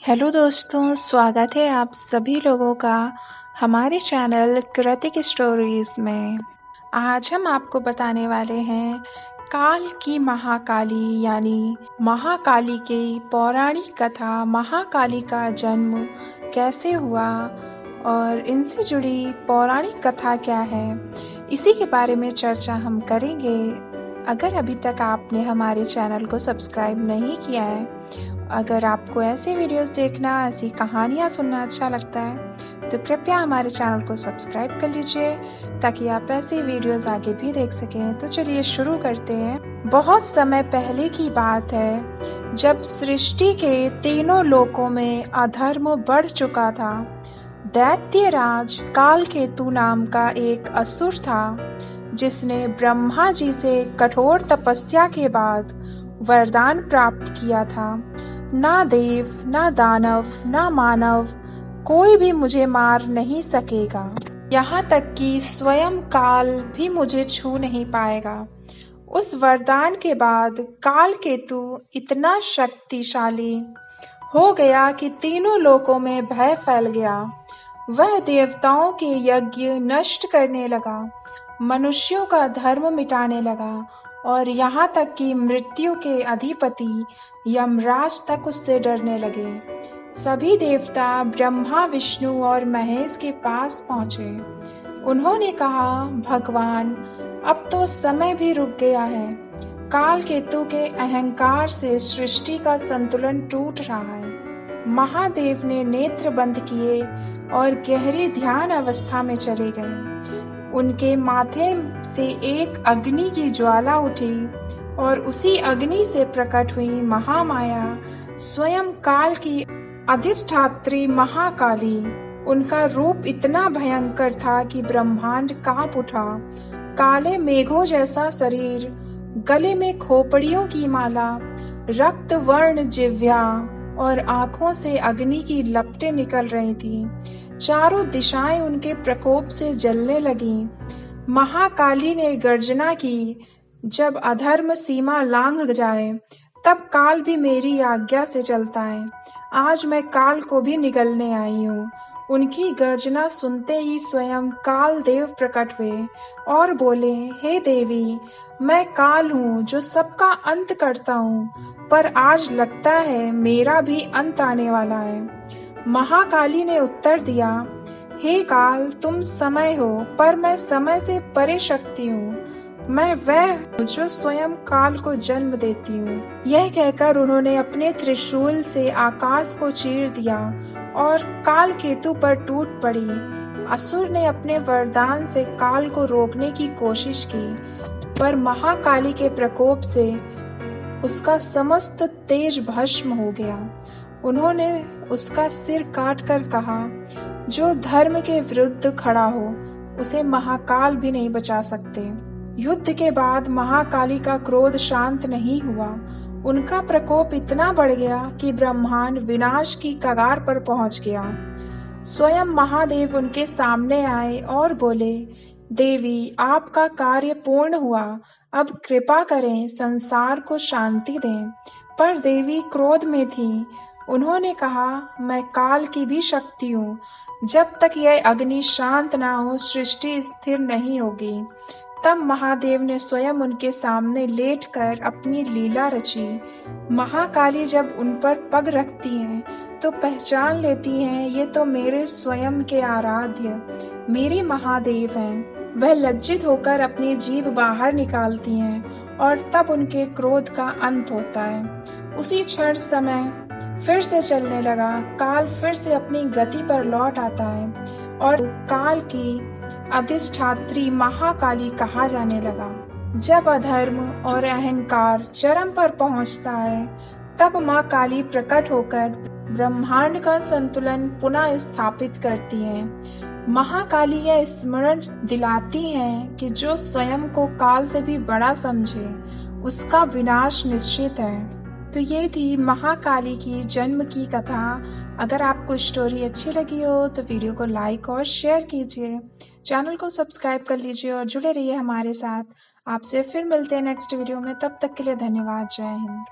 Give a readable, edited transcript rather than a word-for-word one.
Hello दोस्तों, स्वागत है आप सभी लोगों का हमारे चैनल कृतिक स्टोरीज में। आज हम आपको बताने वाले हैं काल की महाकाली यानी महाकाली की पौराणिक कथा। महाकाली का जन्म कैसे हुआ और इनसे जुड़ी पौराणिक कथा क्या है, इसी के बारे में चर्चा हम करेंगे। अगर अभी तक आपने हमारे चैनल को सब्सक्राइब नहीं किया है, अगर आपको ऐसे वीडियोस देखना, ऐसी कहानियाँ सुनना अच्छा लगता है, तो कृपया हमारे चैनल को सब्सक्राइब कर लीजिए ताकि आप ऐसे वीडियोस आगे भी देख सकें। तो चलिए शुरू करते हैं। बहुत समय पहले की बात है, जब सृष्टि के तीनों लोकों में अधर्म बढ़ चुका था। दैत्यराज कालकेतु नाम का एक असुर था, जिसने ब्रह्मा जी से कठोर तपस्या के बाद वरदान प्राप्त किया था, ना देव, ना दानव, ना मानव, कोई भी मुझे मार नहीं सकेगा। यहाँ तक कि स्वयं काल भी मुझे छू नहीं पाएगा। उस वरदान के बाद कालकेतु इतना शक्तिशाली हो गया कि तीनों लोकों में भय फैल गया। वह देवताओं के यज्ञ नष्ट करने लगा, मनुष्यों का धर्म मिटाने लगा और यहाँ तक कि मृत्यु के अधिपति यमराज तक उससे डरने लगे। सभी देवता ब्रह्मा, विष्णु और महेश के पास पहुंचे। उन्होंने कहा, भगवान, अब तो समय भी रुक गया है। कालकेतु के अहंकार से सृष्टि का संतुलन टूट रहा है। महादेव ने नेत्र बंद किए और गहरी ध्यान अवस्था में चले गए। उनके माथे से एक अग्नि की ज्वाला उठी और उसी अग्नि से प्रकट हुई महामाया, स्वयं काल की अधिष्ठात्री महाकाली। उनका रूप इतना भयंकर था कि ब्रह्मांड कांप उठा। काले मेघों जैसा शरीर, गले में खोपड़ियों की माला, रक्त वर्ण जिह्वा और आंखों से अग्नि की लपटें निकल रही थी। चारों दिशाएं उनके प्रकोप से जलने लगीं। महाकाली ने गर्जना की, जब अधर्म सीमा लांघ जाए तब काल भी मेरी आज्ञा से चलता है। आज मैं काल को भी निगलने आई हूँ। उनकी गर्जना सुनते ही स्वयं काल देव प्रकट हुए और बोले, हे देवी, मैं काल हूँ जो सबका अंत करता हूँ, पर आज लगता है मेरा भी अंत आने वाला है। महाकाली ने उत्तर दिया, हे काल, तुम समय हो, पर मैं समय से परे शक्ति हूँ। मैं वह हूँ जो स्वयं काल को जन्म देती हूँ। यह कहकर उन्होंने अपने त्रिशूल से आकाश को चीर दिया और कालकेतु पर टूट पड़ी। असुर ने अपने वरदान से काल को रोकने की कोशिश की, पर महाकाली के प्रकोप से उसका समस्त तेज भस्म हो गया। उन्होंने उसका सिर काटकर कहा, जो धर्म के विरुद्ध खड़ा हो उसे महाकाल भी नहीं बचा सकते। युद्ध के बाद महाकाली का क्रोध शांत नहीं हुआ। उनका प्रकोप इतना बढ़ गया कि ब्रह्मांड विनाश की कगार पर पहुंच गया। स्वयं महादेव उनके सामने आए और बोले, देवी, आपका कार्य पूर्ण हुआ, अब कृपा करें, संसार को शांति दें। पर देवी क्रोध में थी। उन्होंने कहा, मैं काल की भी शक्ति हूँ। जब तक यह अग्नि शांत ना हो, सृष्टि स्थिर नहीं होगी। तब महादेव ने स्वयं उनके सामने लेटकर अपनी लीला रची। महाकाली जब उन पर पग रखती हैं, तो पहचान लेती हैं, ये तो मेरे स्वयं के आराध्य मेरे महादेव हैं। वह लज्जित होकर अपनी जीभ बाहर निकालती हैं और तब उनके क्रोध का अंत होता है। उसी क्षण समय फिर से चलने लगा। काल फिर से अपनी गति पर लौट आता है और काल की अधिष्ठात्री महाकाली कहा जाने लगा। जब अधर्म और अहंकार चरम पर पहुंचता है, तब माँ काली प्रकट होकर ब्रह्मांड का संतुलन पुनः स्थापित करती हैं। महाकाली यह स्मरण दिलाती हैं कि जो स्वयं को काल से भी बड़ा समझे, उसका विनाश निश्चित है। तो ये थी महाकाली की जन्म की कथा। अगर आपको स्टोरी अच्छी लगी हो तो वीडियो को लाइक और शेयर कीजिए, चैनल को सब्सक्राइब कर लीजिए और जुड़े रहिए हमारे साथ। आपसे फिर मिलते हैं नेक्स्ट वीडियो में। तब तक के लिए धन्यवाद। जय हिंद।